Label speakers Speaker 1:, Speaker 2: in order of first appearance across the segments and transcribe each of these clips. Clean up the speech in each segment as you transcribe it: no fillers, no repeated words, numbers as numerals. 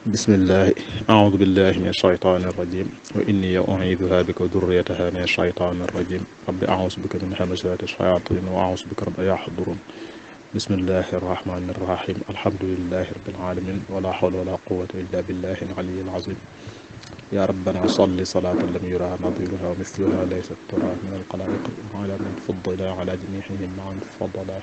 Speaker 1: بسم الله. أعوذ بالله من الشيطان الرجيم وإني أعيذها بك وذريتها من الشيطان الرجيم رب أعوذ بك من همزات الشياطين وأعوذ بك رب يحضرون. بسم الله الرحمن الرحيم الحمد لله رب العالمين ولا حول ولا قوة إلا بالله العلي العظيم. يا ربنا صل صلاة لم يرى نظيرها ومثلها ليست ترى من الخلائق على من فضل على جميعهم معا فضلا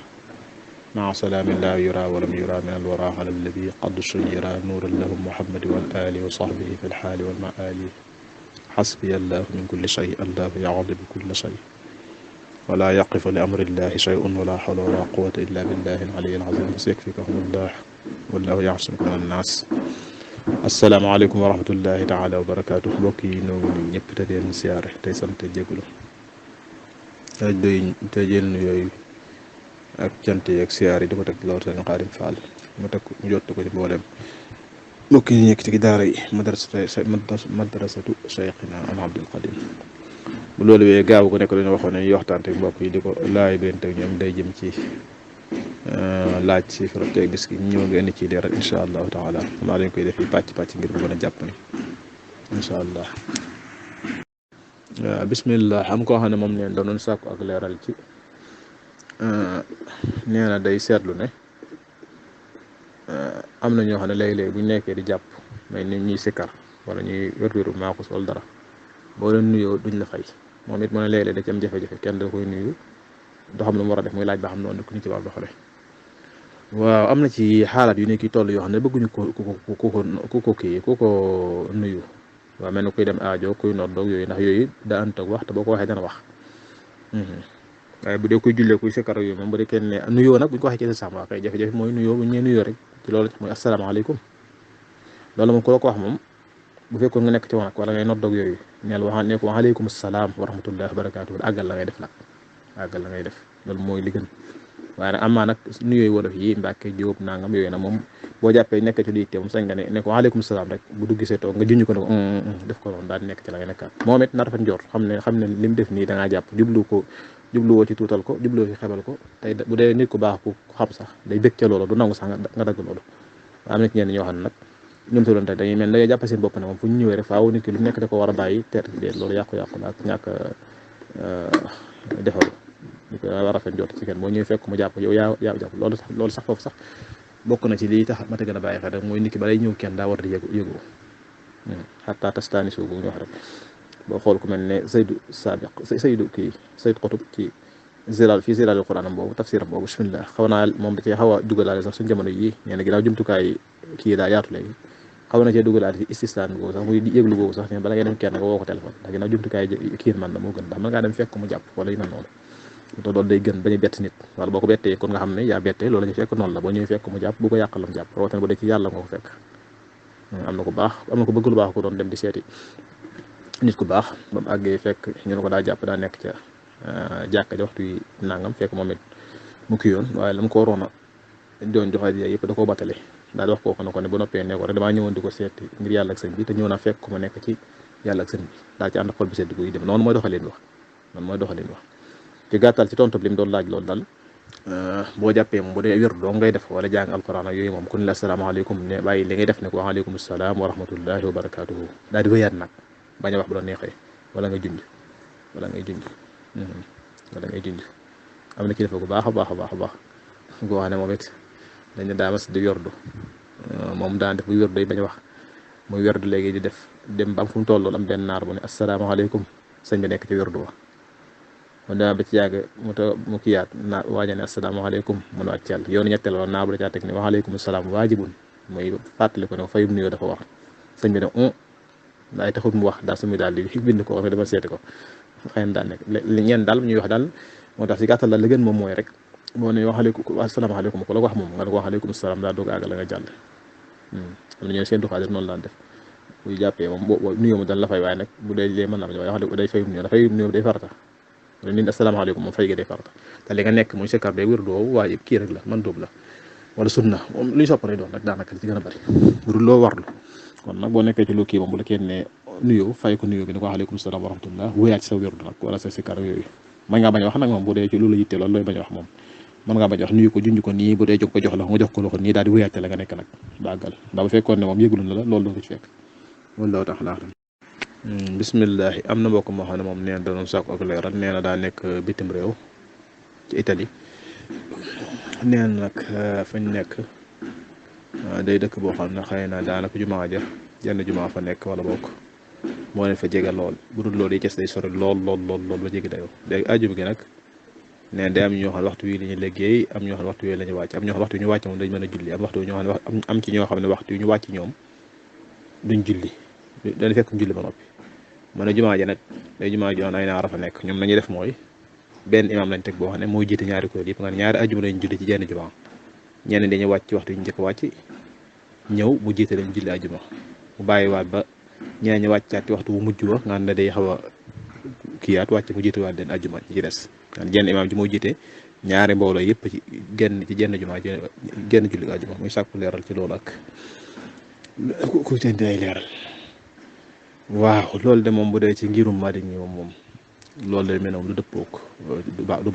Speaker 1: مع سلام لا يرى ولم يرى من الورى على الذي قد شير نورا له محمد والآل وصحبه في الحال والمآل. حسبي الله من كل شيء الله يعظم كل شيء ولا يقف لأمر الله شيء ولا حول ولا قوة إلا بالله العلي العظيم سيكفيكهم الله والله يعصمك من الناس. asalaamaaleykum wa rahmatullahi taala wa barakaatu. mbokk yi ñoo ngi ñëpp te leen siyaare tey sant jégalu te jël nu yooyu ak cant yi ak siyaar yi di ko teg lool seen Xaadim Fall mu teg mu jot ko ci mboolem mbokk yi nekk ci daara yi madrasatu Cheikhina al Abdul Xadim. bu loolu wee gaaw ko nekk dañu waxoon ne waxtaan ak mbokk yi di ko laaj benn teg ñoom day jëm ci laaj ci frotté gis gi ñëw nga indi ci leeral incha allahu taala xam naa dañ koy def yi pàcc ngir bu mën a jàpp ne incha allah. bismillah am koo xam ne moom neen danoon sàkku ak leeral ci nee na day seetlu ne am na ñoo xam ne léeg-léeg bu ñu nekkee di jàpp mais ni ñuy sikkar wala ñuy wér-wéru maaxus wala dara boo leen nuyoo duñ la fay moom it mu ne léeg-léeg da ci am jafe-jafe kenn da koy nuyu doo xam ne mu war a def muy laaj ba xam noonu ku ñu ci war doxale. waaw am na ci xaalaat yu nekk yi toll yoo xam ne bëgguñu ku ko nuyu waaw mel ni kuy dem aajo kuy noddoog yooyu ndax yooyu daa ànd ak wax te boo ko waxee dana wax. waaye bu dee kuy jullee kuy sikkar yooyu moom bu dee kenn ne nuyoo nag bu ñu ko waxee ci sa waa kay jafe-jafe mooy nuyoo bu ñu nee nuyoo rek ci loolu mooy asalaamaaleykum loolu moom ku la ko wax moom bu fekkoon nga nekk ci wanag wala ngay noddoog yooyu neel wax ne ko waaleykum salaam wa rahmatullahi wa barakaatu àggal la ngay def nag àggal la ngay def loolu mooy li gën. waaye nag amaa nag nuyooyu wolof yi Mbàkke Jóob nangam yooyu nag moom boo jàppee nekk ci liy teew moom sañ nga ne ko waaleykum salaam rek bu dugg see toog nga junj ko ne ko def ko noonu daal di nekk ci la nga nekkaat moom it na rafet njort xam ne li mu def nii da ngaa jàpp jubluwoo ci tuutal ko jubluwoo ci xebal ko tey bu dee nit ku baax ku xam sax day dëkk ca loolu du nangu sax nga dagg loolu. waaye am na ci ñenn ñoo xam ne nag ñoom toloon tey dañuy mel dañuy jàpp seen bopp ne moom fu ñu ñëwee rek faaw nit ki lu nekk da ko war a bàyyi teer loolu yàqu-yàqu la ak ñàkk defaru ñu ko war a rafet njort ci kenn boo ñëwee fekk mu jàpp yow yaa jàpp loolu sax foofu sax bokk na ci lii tax ma te gën a bàyyi xel rek mooy nit ki balay ñëw kenn daa war di yëgu xataa tastaani suuf bu ñu wax rek boo xool ku mel ne Saydu Qutub ci zilaalul Qur'aan am boobu tafsiram boobu bismillah xaw naa moom da cee xaw a dugalaale sax suñu jamono yii nee na ginnaaw jumtukaay kii daa yaatu léegi xaw na cee dugalaale ci istislaan googu sax muy yëglu googu sax ne bala ngay dem kenn nga woo ko téléphone ndax ginnaaw jumtukaay kii man la moo gën ndax mën ngaa dem fekk mu jàpp wala yu mel noonu te loolu day gën bañ a bett nit wala boo ko bettee kon nga xam ne yaa bettee loolu la ñu fekk noonu la boo ñëwee fekk mu jàpp bu ko yàqal lam jàpp rawatina bu dee ci yàlla nga ko fekk am na ko baax am na ko bëgg lu baax ko doon dem di seeti nit ku baax ba mu àggee fekk ñu ne ko daa jàpp daa nekk ca jàkka ja waxtu yi nangam fekk moom it mu kii yoon waaye la mu ko waroon a doon joxe yëpp da koo battale daal di wax kooku ne ko ne ba noppee ne ko rek damaa ñëwoon di ko seeti ngir yàlla ak sëñ bi te ñëw naa fekk ko ma nekk ci yàlla ak sëñ bi daal ci ànd xol bi sedd guy dem noonu mooy doxalin wax ci gàttal ci tontu bi li mu doon laaj loolu daal boo jàppee moom bu dee wér doo ngay def wala jàng alquran ak yooyu moom ku ne la asalaamaaleykum ne bàyyi li ngay def ne ko waaleykum salaam wa rahmatullahi wa barakaatuhu daal di wéyaat nag bañ a wax bu la neexee wala ngay junj wala ngay junj am na kilifa gu baax a baax goo xam ne moom it dañ ne daa mas di yordu moom daan def bu yordu day bañ a wax muy yordu léegi di def dem ba am fu mu toll am benn naar bu ne asalaamaaleykum sëñ bi nekk ci yordu wa man dama ba ci yàgg mu kiyaat naa waaja ne asalaamaaleykum mun waat cell yoonu ñetteel wala naa bu la caa teg ne waaleykum salaam waajibun muy fàttali ko ne fayum nuyoo dafa wax sëñ bi ne waaye taxut mu wax daal su muy daal di bind ko wax ne dama seeti ko xëy na daal nekk ñeen daal ñuy wax daal moo tax si gàttal daal la gën moom mooy rek moo ne waaleykum asalaamaaleykum ko la ko wax moom nga ne ko waaleykum salaam daal doog àggal la nga jàll am na ñoo seen duxaadir noonu laan def buy jàppee moom boo nuyoo mu dal la fay waaye nag bu dee lee mën naa waaye wax day fayum nuyoo dafay nuyoo day farata nit asalaamaaleykum moom fay gi day farata te li nga nekk muy sikkar day wér doo waaye kii rek la man dóob la wala sunna moom lu ñu sopp lay doon rek daanaka li ci gën a bëri bu loo warlu kon nag boo nekkee ci lu kii moom bu la kenn ne nuyoo fay ko nuyoo bi ne ko waaleykum salaam wa rahmatullah wéyaat ci sa wérdu nag wala sa sikkar yooyu mën ngaa bañ a wax nag moom bu dee ci loolu la yittee loolu looy bañ a wax moom mën ngaa bañ wax nuyu ko junj ko nii bu dee jóg ko jox la nga jox ko loxo nii daal di wéyaate la nga nekk nag bàggal ba bu fekkoon ne moom yëgul na la loolu doo ko ci fekk wallahu taala alam bismillahi am na mbokk moo xam ne moom nee na danoon sàkku ak leeral nee na daa nekk bitim réew ci Italie nee na nag fañ nekk day dëkk boo xam ne xëy na daanaka jumaa ja jenn jumaa fa nekk wala bokk moo leen fa jege lool bu dul loolu yi ces day sori lool ba jege dayoo léegi ajuma gi nag nee day am ñoo xam ne waxtu wi la ñuy liggéey am ñoo xam ne waxtu wi la ñuy wàcc am ñoo xam ne waxtu wi ñu wàcc moom dañ mën a julli am waxtu ñoo xam ne am ci ñoo xam ne waxtu wi ñu wàcc ñoom duñ julli dañu fekk julli ba noppi mën a jumaa ja nag day jumaa ji ay naara fa nekk ñoom nañuy def mooy benn imam lañ teg boo xam ne mooy jiite ñaari kuréel yëpp nga ne ñaari ajuma lañ julli ci jenn jumaa ñenn dañuy wàcc waxtu wi ñu njëkk wàcc ñëw mu jiite lañ julli ajuma mu bàyyiwaat ba ñeneen ñi wàccaat ci waxtu bu mujj wa nga ne day xaw a kiiyaat wàcc mu jiite waat leen ajuma ci des nga jenn imaam ji moo jiite ñaari mbooloo yëpp ci jenn jumaa genn julli ajuma muy sàkku leeral ci loolu ak ku teen dinay leeral waaw loolu de moom bu dee ci ngirum Maalik ñi moom loolu de mel moom du dëppook du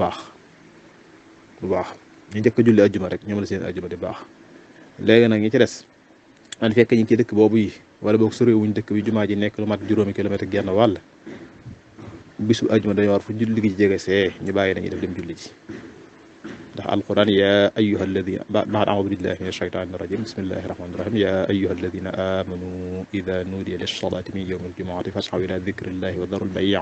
Speaker 1: baax ñu njëkk a julli ajuma rek ñoom la seen ajuma di baax léegi nag ñi ci des man fekk ñu ngi ci dëkk boobu yi wala boog soriwuñ dëkk bi jumaa ji nekk lu mat juróomi kilomètre genn wàll bisu ajuma dañoo war fu julli gi jege see ñu bàyyi nañuy def dem julli ji ndax alquran ya ayyuha alladina ba'd a'udhu billahi minash shaytanir rajim bismillahir rahmanir rahim ya ayyuha alladina amanu idha nudiya lis-salati min yawmil jumu'ati fas'aw ila dhikrillahi wa dharul bay'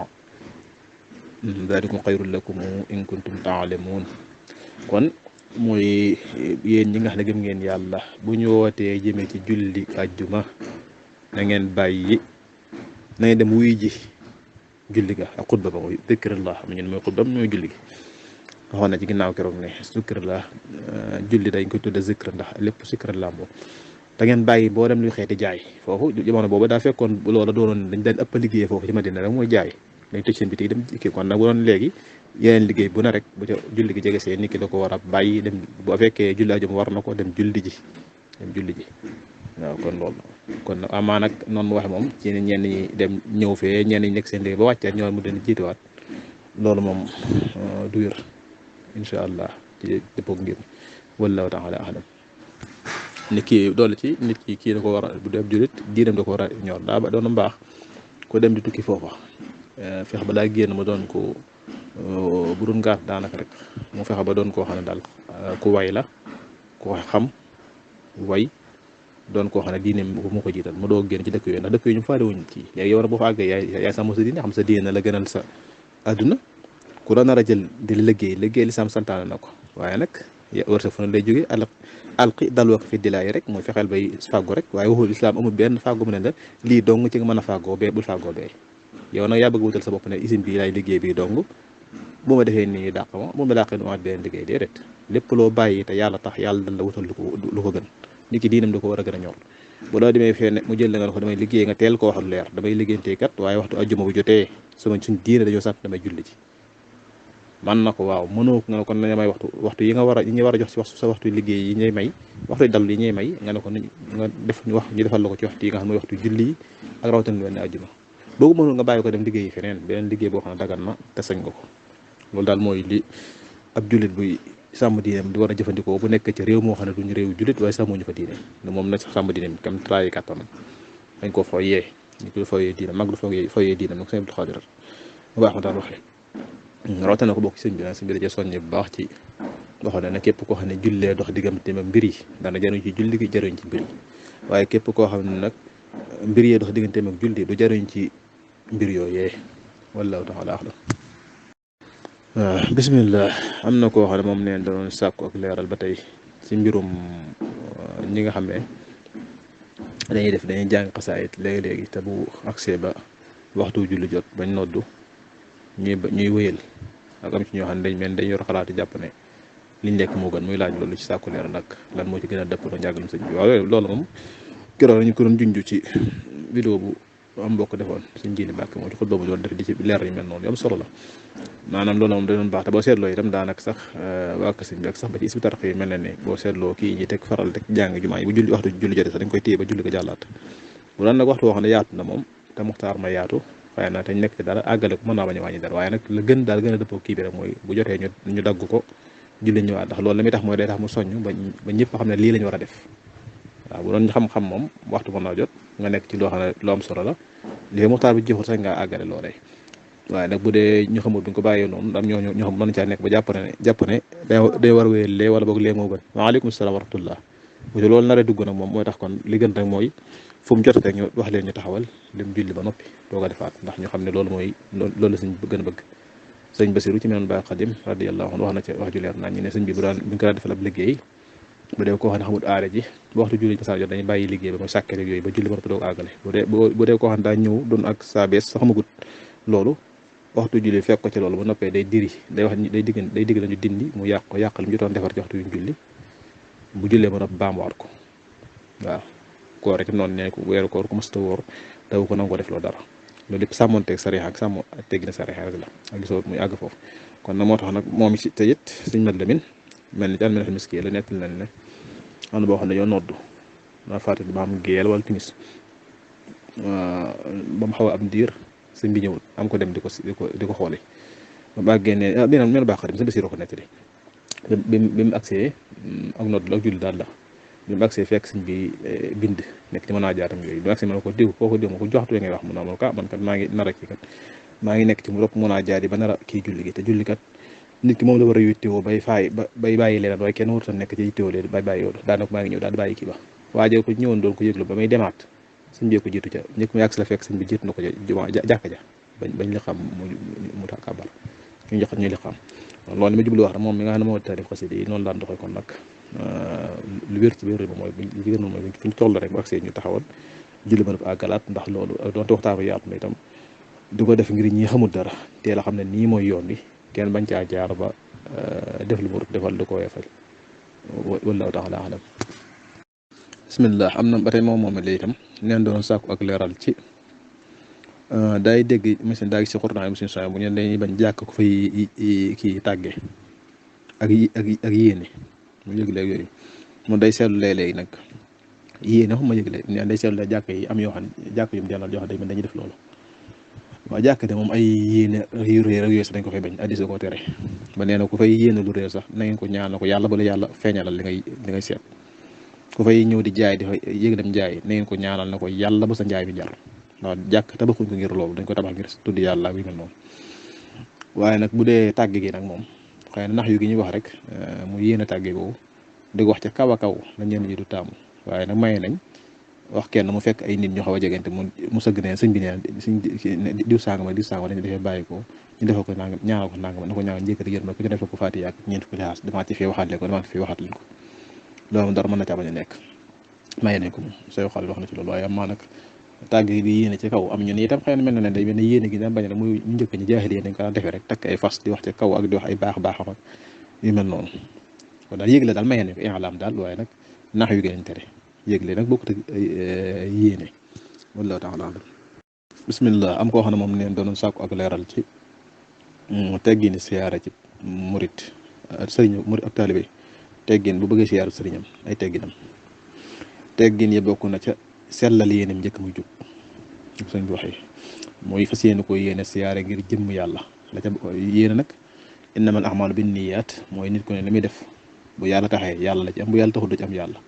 Speaker 1: dhalikum khayrun lakum in kuntum ta'lamun kon mooy yéen ñi nga xam ne gëm ngeen yàlla bu ñu wootee jëmee ci julli ajjuma na ngeen bàyyi na ngeen dem wuy ji julli ga ak xutba ba mooy zikrillah xam ngeen mooy xutba mooy julli gi waxoon na ci ginnaaw keroog ne zikrillah julli dañ koy tudde zikr ndax lépp zikrillah moom da ngeen bàyyi boo dem luy xeeti jaay foofu jamono boobu daa fekkoon loola doonoon dañ daan ëpp liggéey foofu ci Madina rek mooy jaay dañ tëj seen bitig dem kii kon nag bu doon léegi yeneen liggéey bu ne rek bu ca julli gi jege see nit ki da ko war a bàyyi dem bu fekkee julli ajuma war na ko dem julli ji waaw kon loolu kon nag amaa nag noonu mu waxe moom ci ñenn ñi dem ñëw fee ñenn ñi nekk seen liggéey ba wàccaat ñëwaat mu den jiituwaat loolu moom du wér incha allah ci dëppoog ngir wallahu taala alam nit ki doole ci nit ki kii da ko war a bu dee julit diinam da ko war a ñor daa ba doon baax ko dem di tukki foofa fex ba daa génn ma doon ko bu doon gaaf daanaka rek mu fexe ba doon koo xam ne daal ku way la ku xam way doon koo xam ne diine mu ko jiital mu doo génn ci dëkk yooyu ndax dëkk yooyu ñu faale wuñ kii léegi yow nag boo fa àggee yaay sàmm sa diine xam sa diine la gënal sa àdduna ku la nar a jël di liggéey li sam santaane na ko waaye nag wërsëg fu ne lay jógee alqi dal wax fi dilaay rek mooy fexeel bay fàggu rek waaye waxul islam amul benn fàggu mu ne la lii dong ci nga mën a fàggoo bee bul fàggoo bee yow nag yaa bëgg wutal sa bopp ne usine bii laay liggéey bii dong bu ma defee nii dàq ma bu ma dàqee nu waat beneen liggéey déedéet lépp loo bàyyi te yàlla tax yàlla dal la wutal lu ko gën nit ki diinam da ko war a gën a ñor bu loo demee fee ne mu jël la nga ko damay liggéey nga teel ko wax lu leer damay liggéeyantee kat waaye waxtu ajjuma bu jotee suñ diine dañoo sant damay julli ci man na ko waaw mënoo nga ne kon nañu may waxtu yi nga war a jox si sa waxtu liggéey yi ñuy may waxtu dal yi ñuy may nga ne ko nga def ñu defal la ko ci waxtu yi nga xam ne mooy waxtu julli yi ak rawatina lu mel ne ajjuma boobu mënul nga bàyyi ko dem liggéey feneen beneen liggéey boo xam ne dagan na te sañ nga ko loolu daal mooy li ab jullit buy sàmm diineem di war a jëfandikoo bu nekk ci réew moo xam ne duñu réew jullit waaye sàmmuñu fa diine ne moom na sàmm diineem kam traayi kàttanam dañ ko fooyee ñu ko fooyee diine mag du fooyee diineem nag sëñ Abdou Khadre bu baax ma daal waxee rawatina ko bokk ci sëñ bi nag sëñ bi da cee soññe bu baax ci waxoon ne képp koo xam ne jullee dox diggante ak mbir yi dana jariñ ci julli gi jariñ ci mbir yi waaye képp koo xam ne nag mbir yee dox diggante ak julli du jariñ ci mbir yooyee wallahu taala axlam bismillah am na koo xam ne moom neen da doon sàkku ak leeral ba tey ci mbirum ñi nga xam ne dañuy jàng xasaayit léegi-léegi te bu accès ba waxtu julli jot bañ noddu ñuy wëyal ak am ci ñoo xam ne dañ yor xalaati jàpp ne liñ lekk moo gën muy laaj loolu ci sàkku leeral nag lan moo ci gën a dëpp la njàngalem sëñ bi waaw loolu moom keroog nañu ko doon junj ci vidéo bu am mbokk defoon suñ jiini Mbàkke moo ci xutba bu doon def di ci leer yu mel noonu yu am solo la maanaam loolu moom da doon baax te boo seetloo itam daanaka sax waa kër sëñ bi ak sax ba ci Hizbut Tarqiyyah mel na ne boo seetloo kii ñi teg faral teg jàng jumaa yi bu julli waxtu julli jotee sax dañ koy téye ba julli ko jàllaat bu daan nag waxtu woo xam ne yaatu na moom te muxtaar ma yaatu waaye nag dañ nekk ci dara àggale ko mën naa bañ a wàññi dara waaye nag la gën daal gën a dëppoo kii bi rek mooy bu jotee ñu dagg ko julli ñëwaat ndax loolu la muy tax mooy day tax mu soññ ba ñëpp xam ne lii lañ war a def waaw bu doon xam-xam moom waxtu mën naa jot nga nekk ci loo xam ne lu am solo la li muxtaar bi jeexul sax ngaa àggale loolee waaye nag bu dee ñu xamul duñ ko bàyyee noonu dam ñoo xam mën caa nekk ba jàpp ne day war a wéyal lee wala boog lee moo gën waaleykum salaam wa rahmatullah bu ci loolu nar a dugg nag moom mooy tax kon li gën rek mooy fu mu jotee ñu wax leen ñu taxawal lim julli ba noppi doog a defaat ndax ñu xam ne loolu mooy loolu la sëñ gën a bëgg sëñ Basiru ci menoon Baay Xadim radiyallahu anhu wax na ci wax ju leer naan ñu ne sëñ bi bu ñu ko daan defal ab liggéey bu dee koo xam ne xamul aare ji bu waxtu julli pasar jot dañuy bàyyi liggéey ba mooy sàkkere yooyu ba julli ba noppi doog àggale bu dee koo xam ne daa ñëw doon ak saa bees sa xamagut loolu waxtu julli fekk ko ci loolu ba noppee day diri day wax day digg lañu dindi mu yàqal mu jotoon defar ci waxtu yuñ julli bu jullee ba noppi baamuwaat ko waaw koor rek noonu ne ko weeru koor ku mësta woor daw ko nangoo def loo dara loolu lépp sàmmonteeg sariya ak sàmm teggi na sariya rek la ak gisoo muy àgg foofu kon nag moo tax nag moom ci te it suñ mat lamin mel ni daal mel ne miski la nettali nañ ne am na boo xam ne ñoo noddu naa fàttali ba am géel wala timis ba mu xaw a am diir sëñ bi ñëwul am ko dem di ko xoole ba mu àggee ne bi mel baax xadim sëñ Basiru ko nettali bi mu agsee ak noddu la ak julli daal la bi mu agsee fekk sëñ bi bind nekk ci mën naa jaatam yooyu bi mu agsee ma ne ko diw koo ko diw ma ko joxtu ngay wax mu ne ma ko man kat maa ngi nar a kii kat maa ngi nekk ci mu ropp mën naa jaar yi ba nar a kii julli gi te julli kat nit ki moom la war a yittewoo bay bàyyi leneen waaye kenn warut a nekk ci yittewoo leen bay bàyyi yoolu daanaka maa ngi ñëw daal di bàyyi kii ba waajee ko ñëwoon doon ko yëglu ba may demaat sëñ bi ko jiitu ca njëkk ma yàgg si la fekk sëñ bi jiitu na ko ca jumaa jàkka ja bañ li xam mu kàbbar ñu jox ñu li xam loolu li ma jublu wax rek moom mi nga xam ne moo taarif xasida yi noonu daan doxee kon nag lu wér ci wér ba mooy li gën mooy fu ñu toll rek bu agsee ñu taxawal julli ba àggalaat ndax loolu doonte waxtaan yaatu na itam du ko def ngir ñi xamul dara teel a xam ne nii mooy yoon bi kenn bañ caa jaar ba def lu mu defal du ko weefal wallahu taala alam bismillah am na ba tey moom la itam neen doon sàkku ak leeral ci day dégg machine daa gis si xurnaay machine soin bu ñu dañuy bañ jàkk ko fay kii tàggee ak yéene mu yëg-léeg yooyu moom day seetlu léeg-léeg nag yéene xam ma yëg-léeg neen day seetlu jàkk yi am yoo xam ne jàkk yu mu jàllal yoo xam ne dañuy def loolu waaw jàkk de moom ay yéene yu réer ak yooyu sax dañ ko fay bañ addis ko tere ba nee na ku fay yéene lu réer sax na ngeen ko ñaan ko yàlla bala yàlla feeñalal li ngay seet ku fay ñëw di jaay di fa yëg dem jaay na ngeen ko ñaanal na ko yàlla ba sa njaay bi jar ndax jàkk tabaxuñ ko ngir loolu dañ ko tabax ngir tudd yàlla bi mel noonu waaye nag bu dee tàgg gi nag moom xëy na nax yu gi ñuy wax rek mu yéene tàgge boobu di ko wax ca kaw a kaw na ñenn ñi du taamu waaye nag maye nañ wax kenn mu fekk ay nit ñu xaw a jegante mu sëgg neen sëñ bi neen sëñ diw sangama dañu defee bàyyi ko ñu defee ko nangam ñaanal ko nangam na ko ñaanal njëkk yéen ma ku ci defee ko Faatiha ak ñeent ko liaas damaa ci fee waxaat leen ko damaa ci fee waxaat leen ko loolu dara mën na caa bañ a nekk maye nañ ko moom sooy xal wax na ci loolu waaye amaa nag tàgg di yéene ci kaw am ñu ne itam xëy na mel na ne day mel ne yéene gi daan bañ a muy ñu njëkk ñi jaahil yi dañ ko daan defee rek takk ay fas di wax ci kaw ak di wax ay baax ak yu mel noonu kon daal yégle daal maye nañ ko i'laam daal waaye nag nax yu gën tere yégle nag bokkut ak yéene wallahu taala alam bismillah am koo xam ne moom neen doonoon sàkku ak leeral ci teggini siyaara ci murit sëriñ murit ak taalibe teggin bu bëggee siyaara sëriñam ay tegginam teggin yi bokk na ca sellal yéenam njëkk muy jub sëñ bi waxee mooy fas yéene ko yéene siyaare ngir jëmm yàlla la ca yéene nag innamal a'maalu binniyaat mooy nit ku ne li muy def bu yàlla taxee yàlla la ci am bu yàlla taxul du ci am yàlla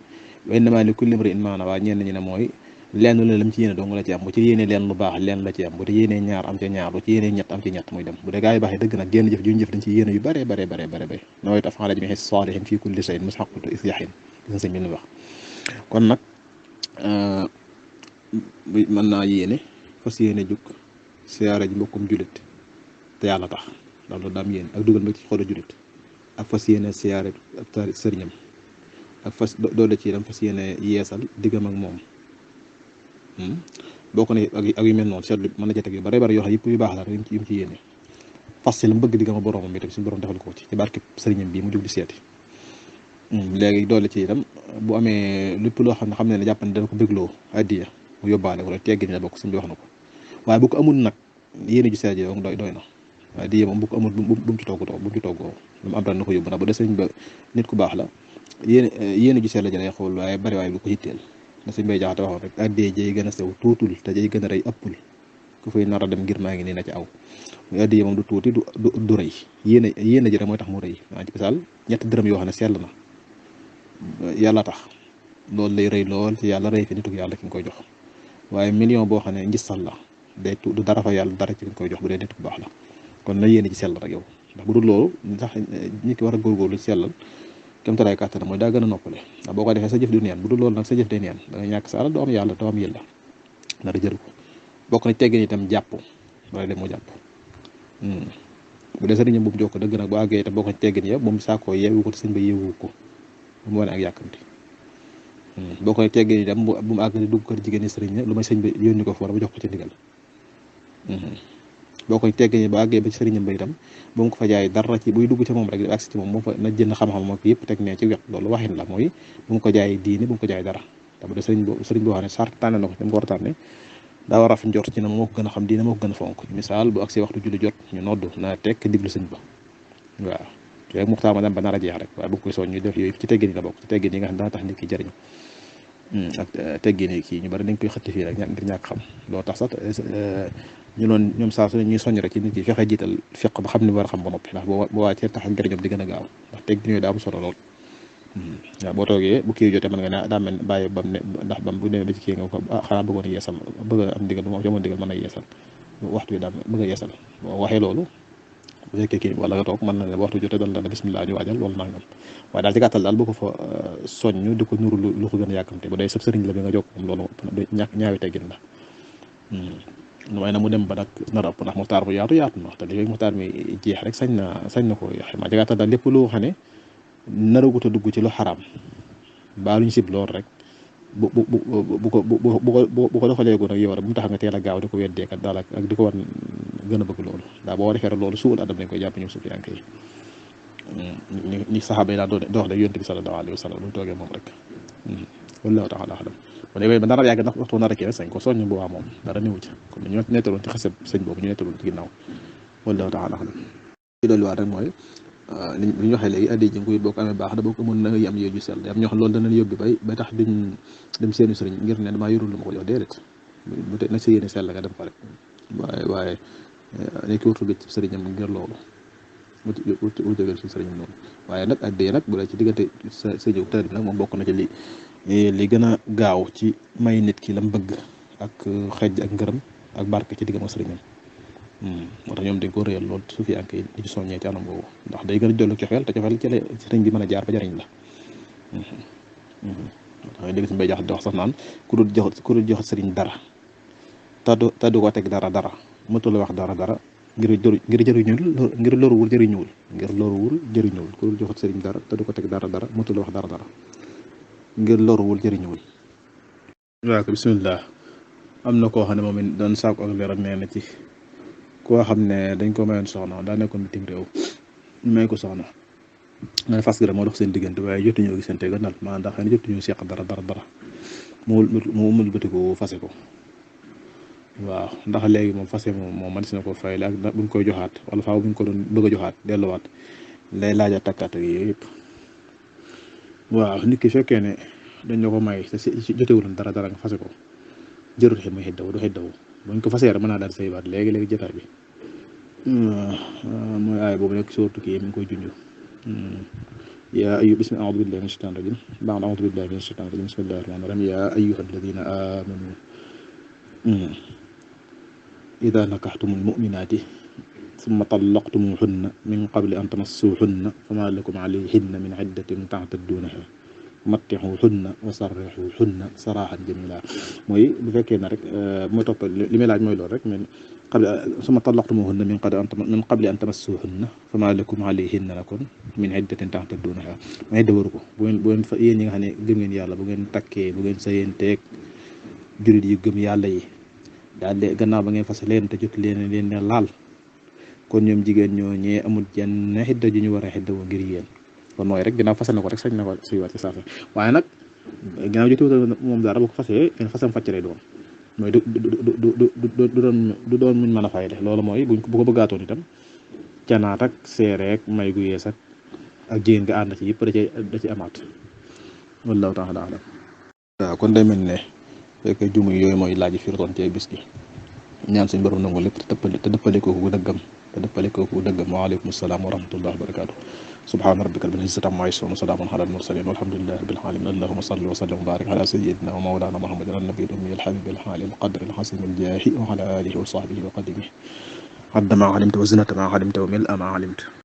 Speaker 1: wa innamaa li kulli imri'in maa nawaa ñenn ñi ne mooy lenn la lam ci yéene dong la ci am bu ci yéene leen lu baax leen la ci am bu ci yéene ñaar am ca ñaar bu ci yéene ñett am ci ñett muy dem bu dee gaa yi baax yi dëgg nag génn jëf juñ jëf dañ ci yéene yu bare nawaytu af'aala jamii'i saalihiin fii kulli shay'in mushaqqatu islaahin gis nga sëñ bi wax kon nag mën naa yéene fas yéene jug siyaare ji mbokkum jullit te yàlla tax ndax loolu daam yéene ak dugal mbég ci xolu jullit ak fas yéene siyaare ak taari sëriñam ak fas doole ci itam fas yéene yeesal diggam ak moom bokk na ak yu mel noonu seetlu mën na ca teg yu bare bare yoo xam yëpp yu baax la rek yu mu ci yéene fas ci la mu bëgg diggam ak boromam bi tam suñu borom defal ko ci barke sëriñam bii mu jug di seeti léegi doole ci itam bu amee lépp loo xam ne jàpp ne dana ko bégloo addiya mu yóbbaale ko rek teggi ni la bokk suñ bi wax na ko waaye bu ko amul nag yéene ju seet ji doy na waaye diye moom bu ko amul bu mu ci toggoo lu mu am daal na ko yóbbu ndax bu dee sëñ ba nit ku baax la yéene ju seet la jëlay xool waaye bu ko yitteel na sëñ bay jaxate waxoon rek addiya jay gën a sew tuutul te jay gën a rëy ëppul ku fay nar a dem ngir maa ngi nii na ci aw muy addiya moom du tuuti du rëy yéen a jëre mooy tax mu rëy maa ci misaal ñetti dërëm yoo xam ne sell na yàlla tax loolu lay rëy lool ci yàlla rëy fi nituk yàlla ki nga koy jox waaye million boo xam ne ngistal la day du dara fa yàlla dara ci ki nga koy jox bu dee nit ku baax la kon na yéene ci sell rek yow ndax bu dul loolu sax nit ki war a góorgóorlu ci sellal kem taraay kàttan mooy daa gën a noppale ndax boo ko defee sa jëf du neen bu dul loolu nag sa jëf day neen da nga ñàkk sa alal doo am yàlla doo am yàlla na da jëru ko bokk na teggin itam jàpp wala dem moo jàpp bu dee sëriñam bu mu jokk dëgg nag bu àggee itam bokk na teggin ya moom saakoo yeewu ko te sëñ ba yeewu ko bu mu wane ak yàkkamti boo koy teggee itam bu mu àgg di dugg kër jigéen ñi sëriñ lu may sëñ bi yónni ko fa ba jox ko ci ndigal boo koy teggee ba àggee ba ci sëriñam ba itam ba mu ko fa jaay dara ci buy dugg ci moom rek agsi ci moom moo fa na jënd xam-xam moom yëpp teg ne ci wet loolu waxin la mooy bu mu ko jaay diine bu mu ko jaay dara te bu dee sëriñ boo xam ne sart tànne na ko dem ko war a tànne daa war a rafet njort ci ne moo ko gën a xam diine moo ko gën a fonk misaal bu agsi waxtu julli jot ñu nodd na tekk diglu sëñ ba waaw rek muxtaar ma dem ba nar a jeex rek waaye bu koy soñ ñu def yooyu ci teggin yi la bokk ci teggin yi nga xam ne dana tax nit ki jëriñu ak teggin yi kii ñu bari dañ koy xëtti fii rek ngir ñàkk xam loo tax sax ñu noon ñoom saa su ne ñuy soññ rek ci nit ki fexe jiital fiq ba xam ni war a xam ba noppi ndax boo wàccee tax njëriñam di gën a gaaw ndax teggin yooyu daa am solo lool waaw boo toogee bu kii jotee mën nga ne daa mel bàyyi bam ne ndax bam bu demee ba ci kii nga ko xanaa bëggoon a yeesal bëgg a am ndigal bu ma amoon ndigal mën a yeesal waxtu bi daa bëgg a yeesal boo waxee loolu bu fekkee kii wala nga toog mën na ne waxtu jotee dal na bismillah ñu waajal loolu nangam waaye daal ci gàttal daal bu ko fa soññ di ko nuru lu ko gën a yàkkamte bu dee sab sëriñ la bi nga jokk moom loolu ñaawi teggin la waaye nag mu dem ba nag nar a ëpp ndax muxtaar bu yaatu na te léegi muxtaar mi jeex rek sañ na ko yaxe maa ci gàttal daal lépp loo xam ne naragut a dugg ci lu xaraam baa luñ sib lool rek bu ko doxaleegu nag yow rek bu mu tax nga teel a gaaw di ko weddeekat daal ak di ko war gën a bëgg loolu daa boo defee loolu suul adab lañ koy jàpp ñoom sufiyanke yi ni saxaaba yi daan dox de yonent bi sallallahu alayhi wa sallam lu mu toogee moom rek wallahu taala alam kon léegi ba dara yàgg ndax waxtu nar a kii rek sañ ko soññ bu waa moom dara néew ci comme ñu nettaloon ci xaseb sëñ boobu ñu nettaloon ci ginnaaw wallahu taala alam ci dolli waat rek mooy li ñu waxee léegi addi ji nguy boo ko amee baax da boo ko mën na nga am yooyu ju sell am ñoo xam loolu danañ yóbbi ba tax duñ dem seeni sëriñ ngir ne damaa yorul lu ma ko jox déedéet bu te nag sa yéene sell nga dem ko rek waaye nekki wutul gëj ci sëriñam ngir loolu wutegel ci sëriñam noonu waaye nag addi nag bu dee ci diggante sa ñëw tër bi nag moom bokk na ci li gën a gaaw ci may nit ki lam bëgg ak xejj ak ngërëm ak barke ci diggam ak sëriñam moo tax ñoom dañ ko réyal lool su fi ak di ci soññee ci anam boobu ndax day gën a jollu cofeel te cofeel ci la sëriñ bi mën a jaar ba jariñ la moo tax dégg si mbay jax di wax sax naan ku dul jox sëriñ dara te du ko teg dara mëtul wax dara ngir jëriñul ngir loruwul jëriñuwul ku dul jox sëriñ dara te du ko teg dara mëtul wax dara ngir loruwul jëriñuwul waaw ko bismillah am na koo xam ne moom it doon saako ak leeral nee na ci koo xam ne dañ ko mayoon soxna daa nekkoon bitim réew ñu may ko soxna nga fas gërëm moo dox seen diggante waaye jotuñoo gisante gannal maanaam ndax xëy na jotuñoo seq dara mu mul bëtiku fase ko waaw ndax léegi moom fase moom man si na ko fay la ak buñ koy joxaat wala faaw buñ ko doon bëgg a joxaat delluwaat lay laaj a takkaat ak yooyu yëpp waaw nit ki fekkee ne dañ la ko may te jotewuloon dara nga fase ko jërut muy xiddaw du xiddaw buñ ko fasee rek mën naa daal saywaat léegi jotaay bi mooy aay boobu nekk sooratu kii mi ngi koy junj yaa ayu bismi a'uudu billahi mina shaytaani rajim ba'da a'uudu billahi mina shaytaani rajim bismillahi rahmaani rahim yaa ayyuha alladina amanu ida nakaxtumul muminaati summa tallaqtumuhunna min qabli an tamassuhunna fama lakum alayhinna min iddatin ta'taddunaha mattixuhunna wa sarrixuhunna saraaxan jamila mooy bu fekkee ne rek mooy topp li may laaj mooy loolu rek mais summa tallaqtumuhunna min qabli an tamassuhunna fama lakum alayhinna nakon min iddatin ta'taddunaha may dawaru ko bu ngeen fa yéen ñi nga xam ne gëm ngeen yàlla bu ngeen takkee bu ngeen sayenteeg jurit yu gëm yàlla yi daal de gannaaw ba ngeen fas leen te jot leen ne laal kon ñoom jigéen ñoo ñee amul jenn xidda ju ñu war a xidda woo ngir yéen kon mooy rek ginnaaw fase na ko rek sañ na ko suywaat ci saasa waaye nag ginnaaw jotiwut moom dara bu ko fasee kenn fasam facc lay doon mooy du doon muñ mën a fay de loolu mooy bu ko bëggaatoon itam canaat ak seereek may gu yees ak jigéen nga ànd ci yëpp da ci amaat wallahu taala alam waaw kon day mel ne fekk jumu yooyu mooy laaj fi rotoon ci bis gi ñaan suñu borom nangu lépp te dëppale ko dëggam wa aleykum salaam wa rahmatullahi wa barakaatu subhaana rabbika rabbil izzati amma yasifuun wa salaamun alal mursaliin walhamdulillahi rabbil aalamiin allahumma salli wa sallim wa baarik ala sayyidina wa mawlaana muhammadin an-nabiyil ummi al-habiibil haalil qadril hasimil jaahi wa ala aalihi wa sahbihi wa qadimihi adda maa alimta wa zinata maa alimta wa mil'a maa alimta